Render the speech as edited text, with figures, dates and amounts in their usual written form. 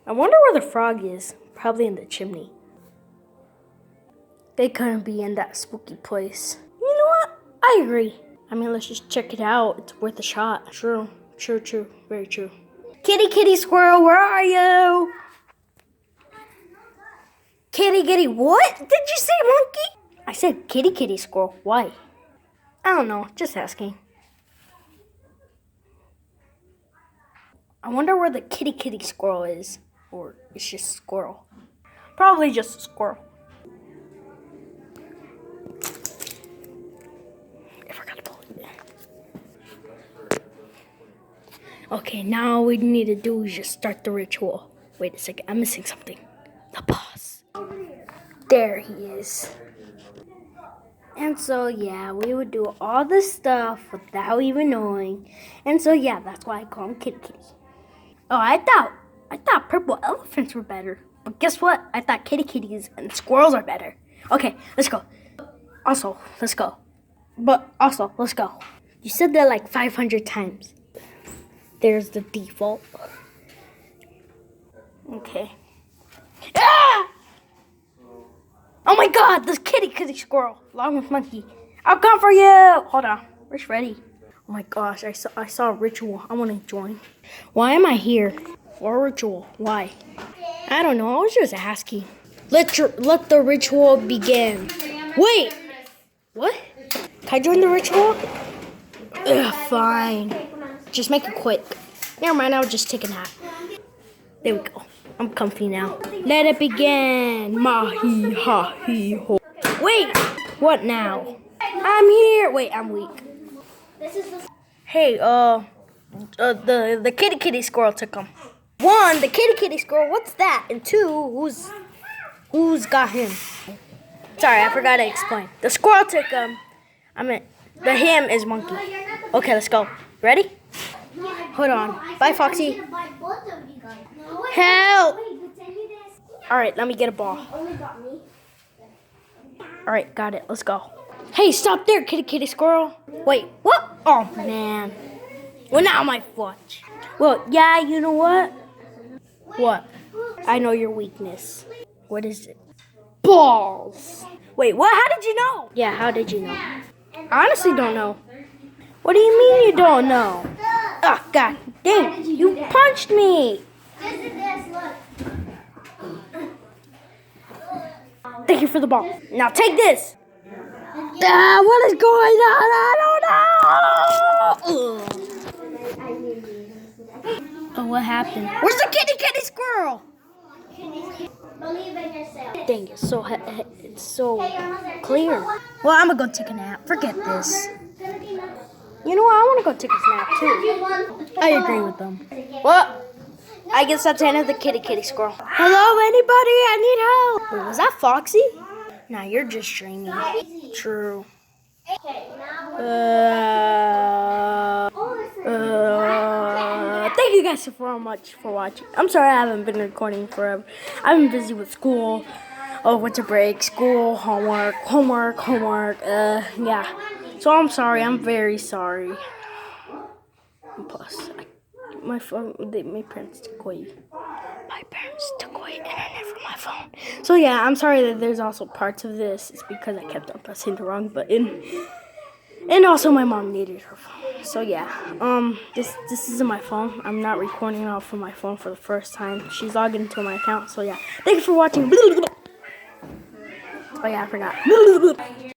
I wonder where the frog is. Probably in the chimney. They couldn't be in that spooky place. You know what? I agree. I mean, let's just check it out. It's worth a shot. True. Very true. Kitty squirrel, where are you? Kitty, what? Did you say monkey? I said kitty squirrel. Why? I don't know. Just asking. I wonder where the kitty squirrel is. Or it's just a squirrel. Probably just a squirrel. I forgot to pull it. Okay, now all we need to do is just start the ritual. Wait a second, I'm missing something. The boss. There he is. And so, yeah, we would do all this stuff without even knowing. And so, yeah, that's why I call him Kitty. Oh, I thought purple elephants were better. But guess what? I thought kitties and squirrels are better. Okay, let's go. Also, let's go. You said that like 500 times. There's the default. Okay. Ah! Oh my god, this kitty squirrel, along with monkey. I'll come for you. Hold on, where's Freddy? Oh my gosh, I saw a ritual. I want to join. Why am I here? For a ritual. Why? I don't know. I was just asking. Let the ritual begin. Wait. What? Can I join the ritual? Ugh, fine. Just make it quick. Never mind. I'll just take a nap. There we go. I'm comfy now. Let it begin. Mahi ha he ho. Wait. What now? I'm here. Wait, I'm weak. Hey, the kitty squirrel took him. 1, the kitty squirrel. What's that? And 2, who's got him? Sorry, I forgot to explain. The squirrel took him. I meant the him is monkey. Okay, let's go. Ready? Hold on. Bye, Foxy. Help! All right, let me get a ball. All right, got it. Let's go. Hey, stop there, kitty squirrel. Wait, what? Oh, man. Well, now my foot. Well, yeah, you know what? What? I know your weakness. What is it? Balls. Wait, what? How did you know? Yeah, how did you know? I honestly don't know. What do you mean you don't know? Oh, God dang, you punched me. Thank you for the ball. Now take this. What is going on? I don't know. Oh, what happened? Where's the kitty squirrel? Dang, it's so clear. Well, I'm gonna go take a nap. Forget this. You know what? I want to go take a nap too. I agree with them. Well, I guess that's the end of the kitty squirrel. Hello, anybody? I need help. Wait, was that Foxy? Nah, you're just dreaming. True. Thank you guys so much for watching. I'm sorry I haven't been recording forever. I've been busy with school. Oh, winter break, school, homework. Yeah. So I'm sorry. I'm very sorry. And plus, my parents took away. My parents took away internet from my phone. So yeah, I'm sorry that there's also parts of this. It's because I kept on pressing the wrong button. And also my mom needed her phone. So yeah, this isn't my phone. I'm not recording it off of my phone for the first time. She's logged into my account. So yeah, thank you for watching. Oh yeah, I forgot.